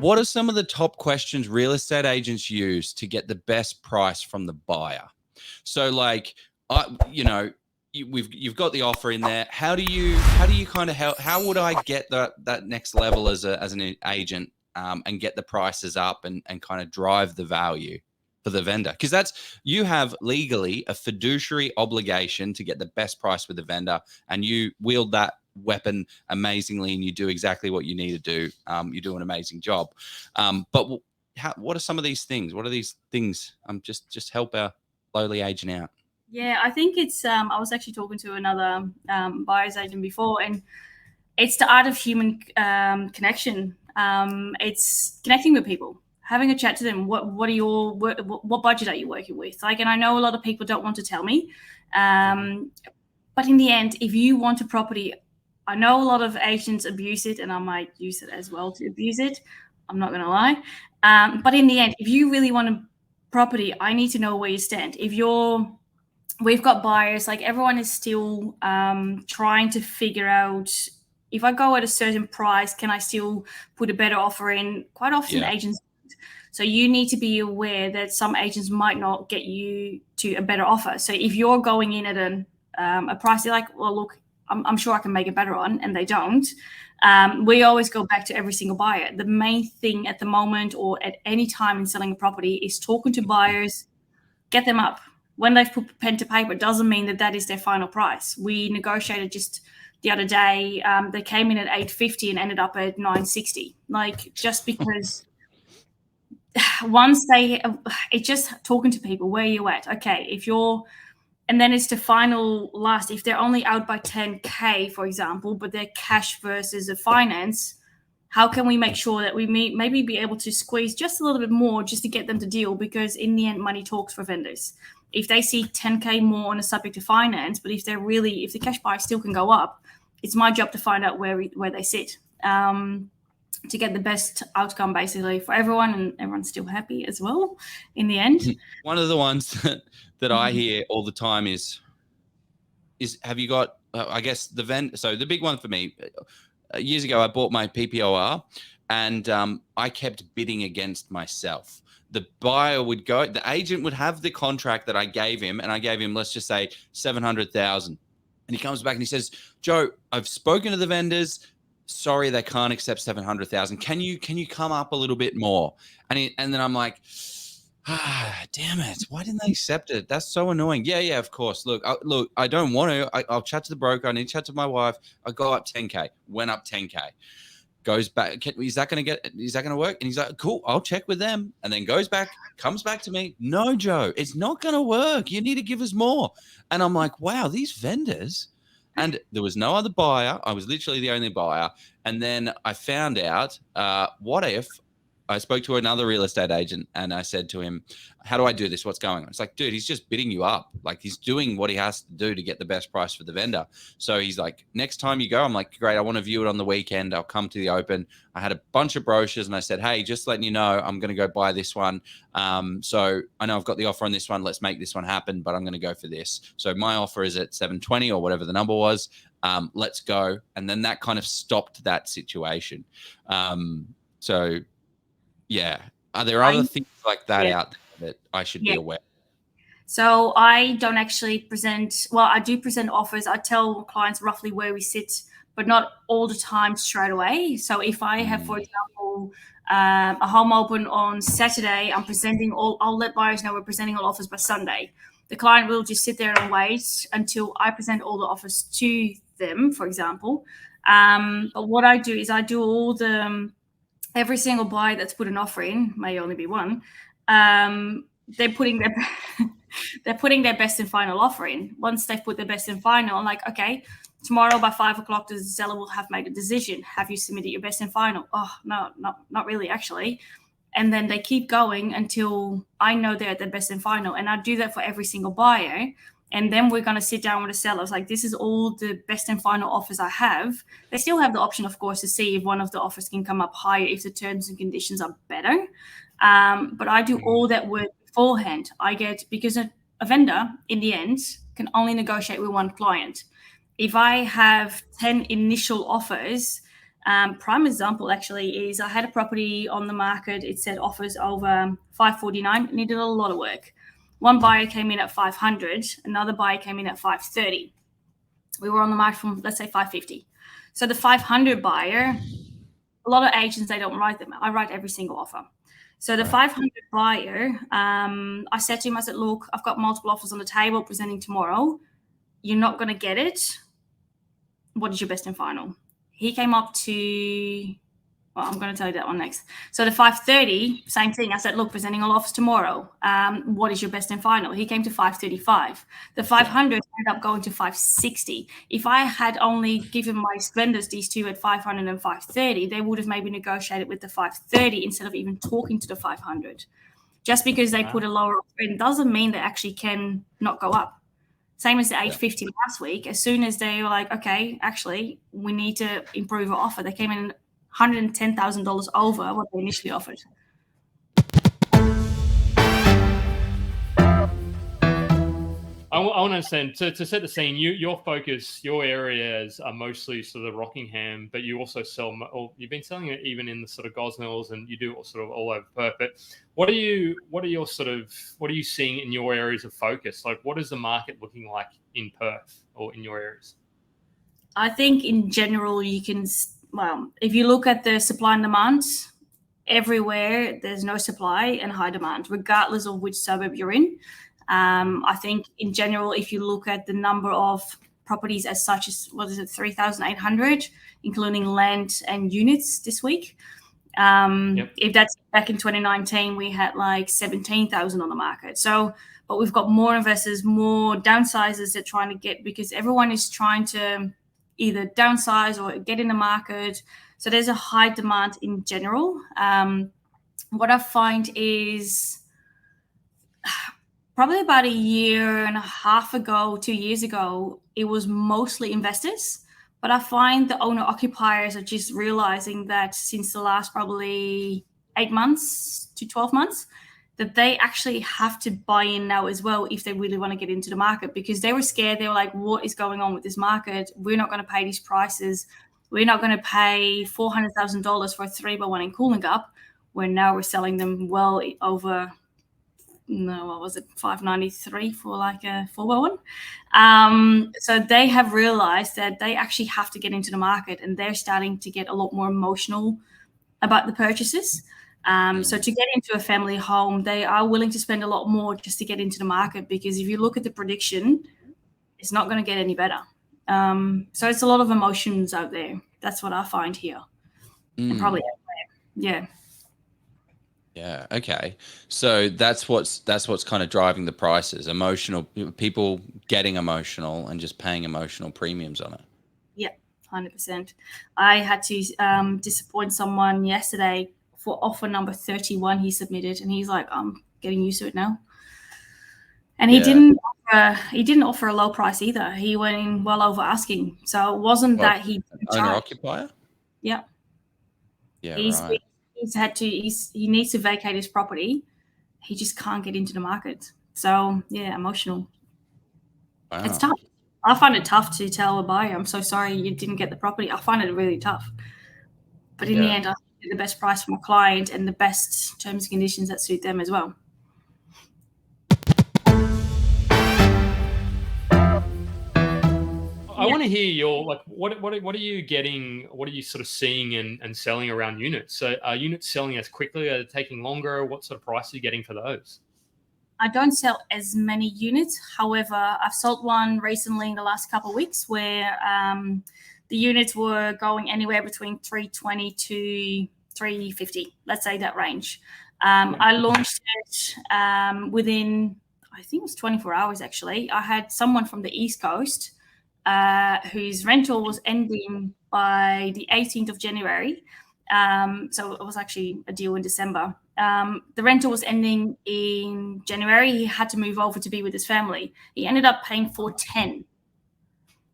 what are some of the top questions real estate agents use to get the best price from the buyer? So like, you've got the offer in there. How do you kind of how would I get that next level as an agent and get the prices up and kind of drive the value for the vendor? Because you have legally a fiduciary obligation to get the best price with the vendor, and you wield that weapon amazingly, and you do exactly what you need to do. You do an amazing job. But what are some of these things? What are these things? Just help our lowly agent out. Yeah, I think it's, I was actually talking to another buyer's agent before, and it's the art of human connection. It's connecting with people, having a chat to them. What budget are you working with? Like, and I know a lot of people don't want to tell me, but in the end, if you want a property, I know a lot of agents abuse it, and I might use it as well to abuse it. I'm not going to lie. But in the end, if you really want a property, I need to know where you stand. We've got buyers, like everyone is still trying to figure out, if I go at a certain price, can I still put a better offer in? Quite often agents don't. So you need to be aware that some agents might not get you to a better offer. So if you're going in at a price, you're like, well, look, I'm sure I can make it better on, and they don't. We always go back to every single buyer. The main thing at the moment or at any time in selling a property is talking to buyers, get them up. When they've put pen to paper, it doesn't mean that is their final price. We negotiated just the other day. They came in at $850 and ended up at $960. Like, just because it's just talking to people, where you at? Okay, and then it's the final last. If they're only out by 10K, for example, but they're cash versus a finance, how can we make sure that we maybe be able to squeeze just a little bit more just to get them to deal? Because in the end, money talks for vendors. If they see 10K more on a subject to finance, but if the cash buy still can go up, it's my job to find out where they sit to get the best outcome basically for everyone, and everyone's still happy as well in the end. One of the ones that I hear all the time is have you got, I guess so the big one for me, years ago, I bought my PPOR and I kept bidding against myself. The buyer the agent would have the contract that I gave him, and I gave him, let's just say, $700,000. And he comes back and he says, Joe, I've spoken to the vendors. Sorry, they can't accept $700,000. Can you come up a little bit more? And then I'm like, damn it. Why didn't they accept it? That's so annoying. Yeah, of course. Look, I don't want to. I'll chat to the broker. I need to chat to my wife. I go up 10K, went up 10K. Goes back. Is that going to work? And he's like, cool, I'll check with them. And then comes back to me. No, Joe, it's not going to work. You need to give us more. And I'm like, wow, these vendors. And there was no other buyer. I was literally the only buyer. And then I found out, what if I spoke to another real estate agent and I said to him, how do I do this? What's going on? It's like, dude, he's just bidding you up. Like, he's doing what he has to do to get the best price for the vendor. So he's like, next time you go, I'm like, great, I want to view it on the weekend. I'll come to the open. I had a bunch of brochures and I said, hey, just letting you know, I'm going to go buy this one. So I know I've got the offer on this one. Let's make this one happen, but I'm going to go for this. So my offer is at 720 or whatever the number was. Let's go. And then that kind of stopped that situation. So yeah. Are there other things like that out there that I should be aware of? So I don't actually I do present offers. I tell clients roughly where we sit, but not all the time straight away. So if I have, for example, a home open on Saturday, I'll let buyers know we're presenting all offers by Sunday. The client will just sit there and wait until I present all the offers to them, for example. But what I do is I do all every single buyer that's put an offer in, may only be one, they're putting their best and final offer in. Once they've put their best and final, I'm like, okay, tomorrow by 5:00, the seller will have made a decision. Have you submitted your best and final? Oh, no, not really, actually. And then they keep going until I know they're at their best and final. And I do that for every single buyer. And then we're going to sit down with the sellers. Like, this is all the best and final offers I have. They still have the option, of course, to see if one of the offers can come up higher if the terms and conditions are better. But I do all that work beforehand. Because a vendor, in the end, can only negotiate with one client. If I have 10 initial offers, Prime example actually is I had a property on the market. It said offers over 549. It needed a lot of work. One buyer came in at 500. Another buyer came in at 530. We were on the market from, let's say, 550. So the 500 buyer, a lot of agents, they don't write them. I write every single offer. So the 500 buyer, I said to him, I said, look, I've got multiple offers on the table presenting tomorrow. You're not going to get it. What is your best and final? He came up to, well, I'm going to tell you that one next. So the 530, same thing. I said, look, presenting all offers tomorrow. What is your best and final? He came to 535. The 500 ended up going to 560. If I had only given my vendors these two at 500 and 530, they would have maybe negotiated with the 530 instead of even talking to the 500. Just because they put a lower offer in doesn't mean they actually can not go up. Same as the 850 last week. As soon as they were like, okay, actually, we need to improve our offer, they came in $110,000 over what they initially offered. I want to understand, to set the scene, your focus, your areas are mostly sort of Rockingham, but you also sell, or you've been selling it even in the sort of Gosnells, and you do sort of all over Perth. But what are you seeing in your areas of focus? Like, what is the market looking like in Perth or in your areas? I think in general, if you look at the supply and demand, everywhere there's no supply and high demand, regardless of which suburb you're in. I think in general, if you look at the number of properties as such as, 3,800, including land and units this week. If that's back in 2019, we had like 17,000 on the market. So, but we've got more investors, more downsizers that are trying to get, because everyone is trying to either downsize or get in the market. So there's a high demand in general. What I find is probably about a year and a half ago, 2 years ago, it was mostly investors. But I find the owner occupiers are just realizing that since the last probably 8 months to 12 months, that they actually have to buy in now as well if they really want to get into the market, because they were scared. They were like, what is going on with this market? We're not going to pay these prices. We're not going to pay $400,000 for a 3x1 in Coolangatta, where now we're selling them well over, no, what was it, 593 for like a 4x1. So they have realized that they actually have to get into the market, and they're starting to get a lot more emotional about the purchases. So to get into a family home, they are willing to spend a lot more just to get into the market, because if you look at the prediction, it's not going to get any better. So it's a lot of emotions out there. That's what I find here. And probably everywhere. Yeah. Yeah. Okay. So that's what's kind of driving the prices. Emotional people getting emotional and just paying emotional premiums on it. Yeah, 100%. I had to disappoint someone yesterday for offer number 31 he submitted, and he's like, I'm getting used to it now. And he didn't offer a low price either. He went in well over asking. So it wasn't that he owner occupier. Yeah. Yeah. Right. He needs to vacate his property. He just can't get into the market. So yeah, emotional. Wow. It's tough. I find it tough to tell a buyer, I'm so sorry you didn't get the property. I find it really tough. But in the end, I get the best price for my client and the best terms and conditions that suit them as well. I want to hear your, like, what are you getting? What are you sort of seeing and selling around units? So are units selling as quickly? Are they taking longer? What sort of price are you getting for those? I don't sell as many units. However, I've sold one recently in the last couple of weeks where the units were going anywhere between 320 to 350, let's say that range. I launched it within, I think it was 24 hours actually. I had someone from the East Coast whose rental was ending by the 18th of January. So it was actually a deal in December. The rental was ending in January. He had to move over to be with his family. He ended up paying $410.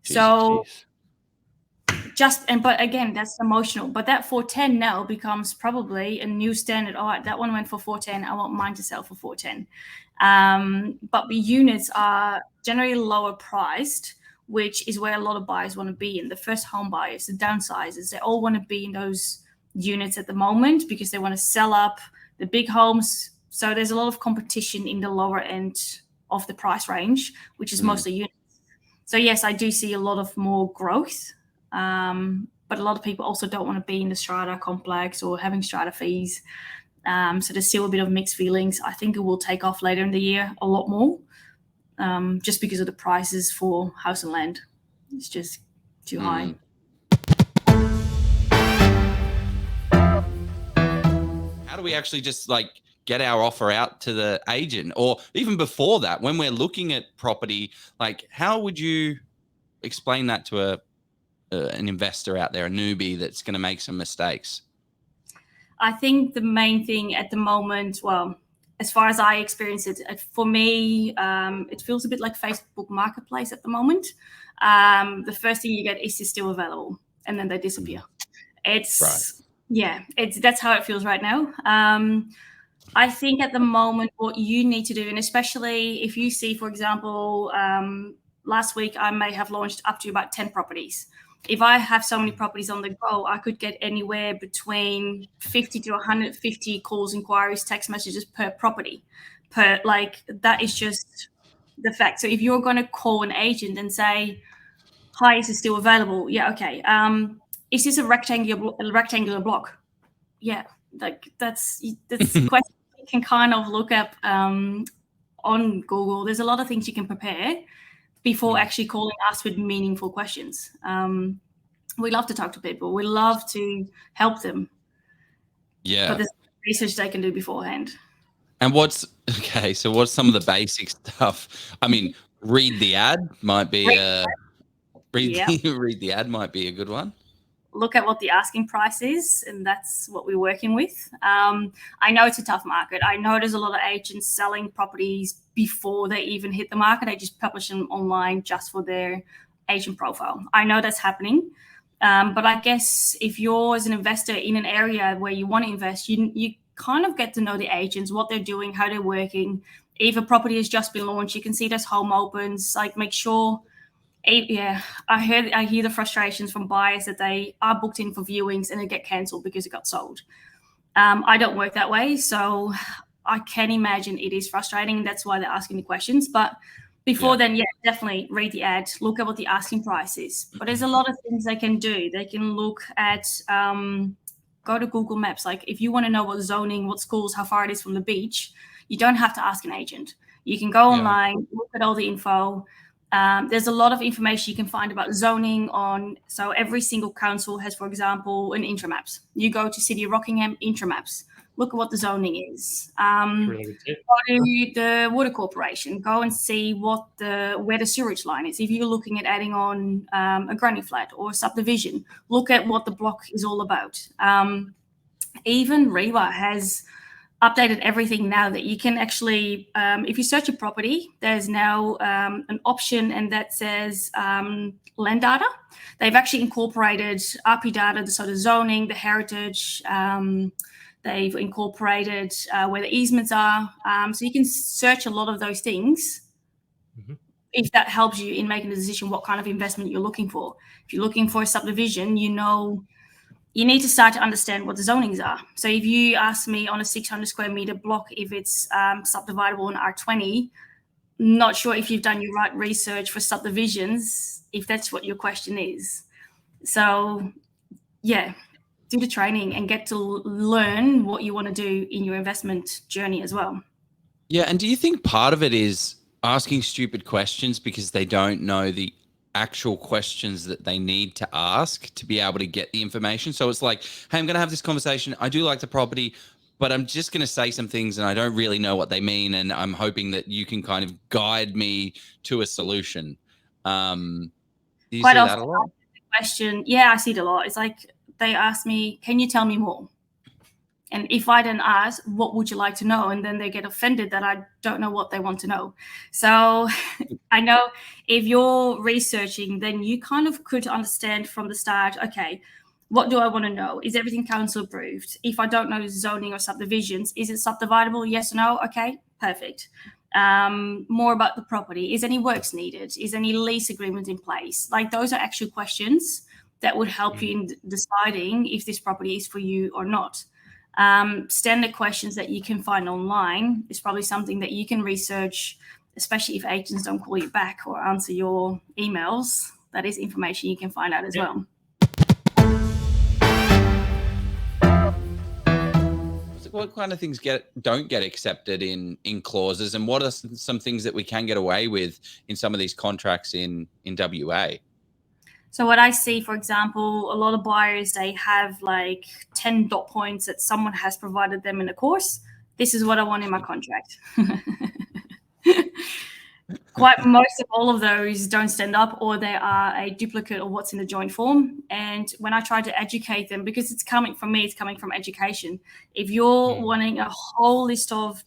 So but again, that's emotional. But that $410 now becomes probably a new standard. All right, that one went for $410. I want mine to sell for $410. But the units are generally lower priced, which is where a lot of buyers want to be in. The first home buyers, the downsizers, they all want to be in those units at the moment because they want to sell up the big homes. So there's a lot of competition in the lower end of the price range, which is mostly units. So yes, I do see a lot of more growth, but a lot of people also don't want to be in the strata complex or having strata fees. So there's still a bit of mixed feelings. I think it will take off later in the year a lot more, just because of the prices for house and land. It's just too high. How do we actually just like get our offer out to the agent, or even before that, when we're looking at property, like how would you explain that to an investor out there, a newbie that's going to make some mistakes? I think the main thing at the moment, well, as far as I experience it, for me, it feels a bit like Facebook Marketplace at the moment. The first thing you get is still available, and then they disappear. That's how it feels right now. I think at the moment, what you need to do, and especially if you see, for example, last week I may have launched up to about 10 properties. If I have so many properties on the go, I could get anywhere between 50 to 150 calls, inquiries, text messages per property. That is just the fact. So if you're going to call an agent and say, "Hi, is this still available?" Yeah, okay. Is this a rectangular block? Yeah, that's a question you can kind of look up on Google. There's a lot of things you can prepare before actually calling us with meaningful questions. We love to talk to people. We love to help them. Yeah. But there's research they can do beforehand. And what's some of the basic stuff? I mean, read the ad might be read the ad might be a good one. Look at what the asking price is, and that's what we're working with. I know it's a tough market. I know there's a lot of agents selling properties before they even hit the market. They just publish them online just for their agent profile. I know that's happening. But I guess if you're as an investor in an area where you want to invest, you kind of get to know the agents, what they're doing, how they're working. If a property has just been launched, you can see there's home opens. Like, make sure. Yeah, I hear the frustrations from buyers that they are booked in for viewings and they get cancelled because it got sold. I don't work that way, so I can imagine it is frustrating. That's why they're asking the questions. But before then, definitely read the ad, look at what the asking price is. But there's a lot of things they can do. They can look at, go to Google Maps. Like, if you want to know what zoning, what schools, how far it is from the beach, you don't have to ask an agent. You can go online, look at all the info. There's a lot of information you can find about zoning so every single council has, for example, an intramaps. You go to City of Rockingham, intramaps. Look at what the zoning is. Go to the Water Corporation. Go and see where the sewage line is. If you're looking at adding on a granny flat or a subdivision, look at what the block is all about. Even REWA has updated everything now that you can actually, if you search a property, there's now an option, and that says land data. They've actually incorporated RP data, the sort of zoning, the heritage. They've incorporated where the easements are. So you can search a lot of those things if that helps you in making a decision what kind of investment you're looking for. If you're looking for a subdivision, you need to start to understand what the zonings are. So if you ask me on a 600 square meter block, if it's subdividable in R20, not sure if you've done your right research for subdivisions, if that's what your question is. So, do the training and get to learn what you want to do in your investment journey as well. Yeah, and do you think part of it is asking stupid questions because they don't know the actual questions that they need to ask to be able to get the information? So it's like, hey, I'm going to have this conversation. I do like the property, but I'm just going to say some things and I don't really know what they mean. And I'm hoping that you can kind of guide me to a solution. Do you see that a lot? Question. Yeah, I see it a lot. It's like they ask me, can you tell me more? And if I then ask, what would you like to know? And then they get offended that I don't know what they want to know. So I know if you're researching, then you kind of could understand from the start, okay, what do I want to know? Is everything council approved? If I don't know zoning or subdivisions, is it subdividable? Yes or no? Okay, perfect. more about the property. Is any works needed? Is any lease agreement in place? Like those are actual questions that would help you in deciding if this property is for you or not. Standard questions that you can find online is probably something that you can research, especially if agents don't call you back or answer your emails. That is information you can find out as well. What kind of things don't get accepted in clauses, and what are some things that we can get away with in some of these contracts in WA? So what I see, for example, a lot of buyers, they have like 10 dot points that someone has provided them in a course. This is what I want in my contract. Quite most of all of those don't stand up, or they are a duplicate of what's in the joint form. And when I try to educate them, because it's coming from me, it's coming from education. If you're wanting a whole list of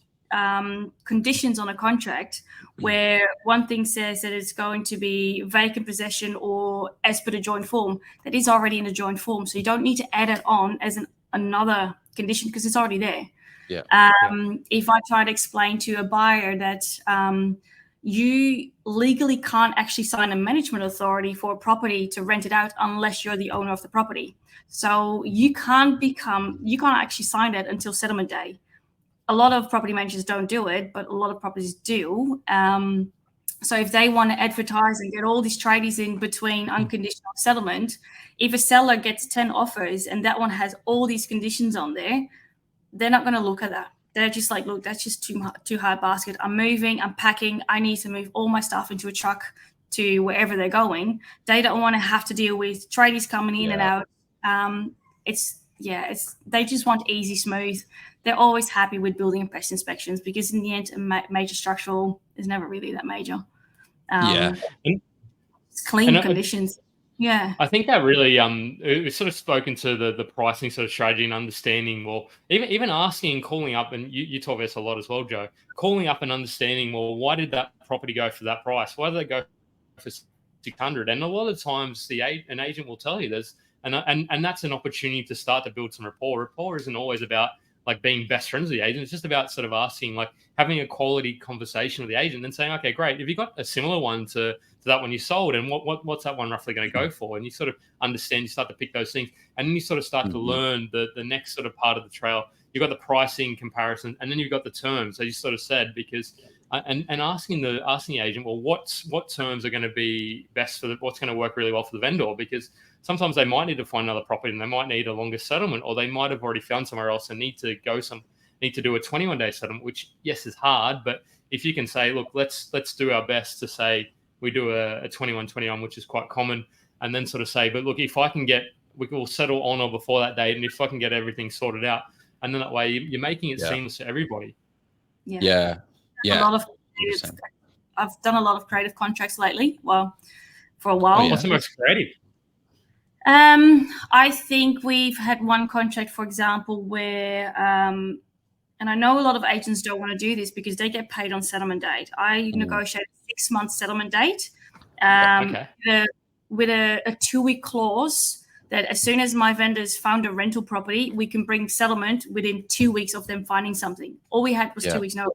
conditions on a contract where one thing says that it's going to be vacant possession or as per the joint form, that is already in the joint form. So you don't need to add it on as another condition because it's already there. If I try to explain to a buyer that you legally can't actually sign a management authority for a property to rent it out unless you're the owner of the property. So you can't actually sign that until settlement day. A lot of property managers don't do it, but a lot of properties do. So if they want to advertise and get all these tradies in between unconditional settlement, if a seller gets 10 offers and that one has all these conditions on there, they're not going to look at that. They're just like, look, that's just too hard basket. I'm moving, I'm packing. I need to move all my stuff into a truck to wherever they're going. They don't want to have to deal with tradies coming in and out. They just want easy, smooth. They're always happy with building and pest inspections because in the end, major structural is never really that major. It's clean conditions. Yeah, I think that really it's sort of spoken to the pricing sort of strategy and understanding. Well, even asking and calling up, and you talk about this a lot as well, Joe. Calling up and understanding, well, why did that property go for that price? Why did they go for 600? And a lot of times, an agent will tell you there's and that's an opportunity to start to build some rapport. Rapport isn't always about like being best friends with the agent. It's just about sort of asking, like having a quality conversation with the agent and saying, okay, great. Have you got a similar one to that one you sold? And what's that one roughly going to go for? And you sort of understand, you start to pick those things. And then you sort of start to learn the next sort of part of the trail. You've got the pricing comparison, and then you've got the terms, as you sort of said, because and asking the agent, well, what terms are going to be best for what's going to work really well for the vendor? Because sometimes they might need to find another property and they might need a longer settlement, or they might have already found somewhere else and need to do a 21-day settlement, which yes is hard, but if you can say, look, let's do our best to say we do a 21, which is quite common, and then sort of say, but look, if I can we will settle on or before that date, and if I can get everything sorted out, and then that way you're making it seamless to everybody. Yeah. I've done a lot of creative contracts lately. Well, for a while. What's the most creative? I think we've had one contract, for example, where, and I know a lot of agents don't want to do this because they get paid on settlement date. I negotiated a 6-month settlement date with a 2-week clause that as soon as my vendors found a rental property, we can bring settlement within 2 weeks of them finding something. All we had was 2 weeks notice.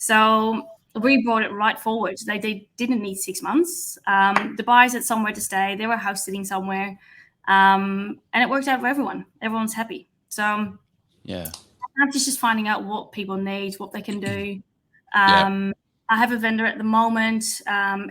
So we brought it right forward. They didn't need 6 months. The buyers had somewhere to stay. They were house sitting somewhere. And it worked out for everyone. Everyone's happy. So I'm just finding out what people need, what they can do. I have a vendor at the moment.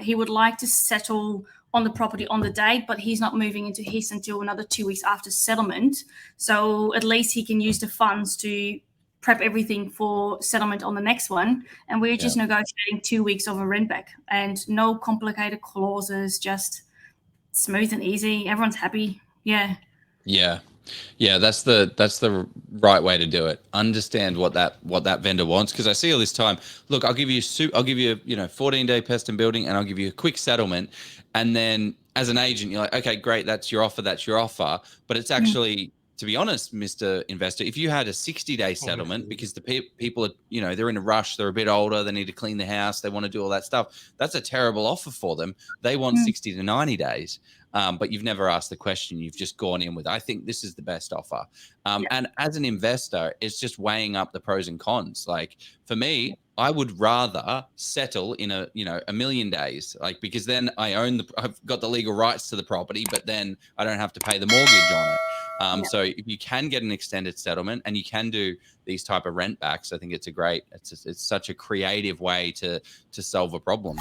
He would like to settle on the property on the date, but he's not moving into his until another 2 weeks after settlement. So at least he can use the funds to prep everything for settlement on the next one. And we're just negotiating 2 weeks of a rent back and no complicated clauses, just smooth and easy. Everyone's happy. Yeah. That's the right way to do it. Understand what that vendor wants, because I see all this time. Look, I'll give you 14-day pest and building, and I'll give you a quick settlement, and then as an agent, you're like, okay, great, that's your offer. But it's actually, to be honest, Mr. Investor, if you had a 60-day settlement, because the people are, they're in a rush, they're a bit older, they need to clean the house, they want to do all that stuff, that's a terrible offer for them. They want 60 to 90 days. But you've never asked the question. You've just gone in with, I think this is the best offer. And as an investor, it's just weighing up the pros and cons. Like for me, I would rather settle in a million days, like, because then I've got the legal rights to the property, but then I don't have to pay the mortgage on it. So if you can get an extended settlement and you can do these type of rent backs, I think it's such a creative way to solve a problem.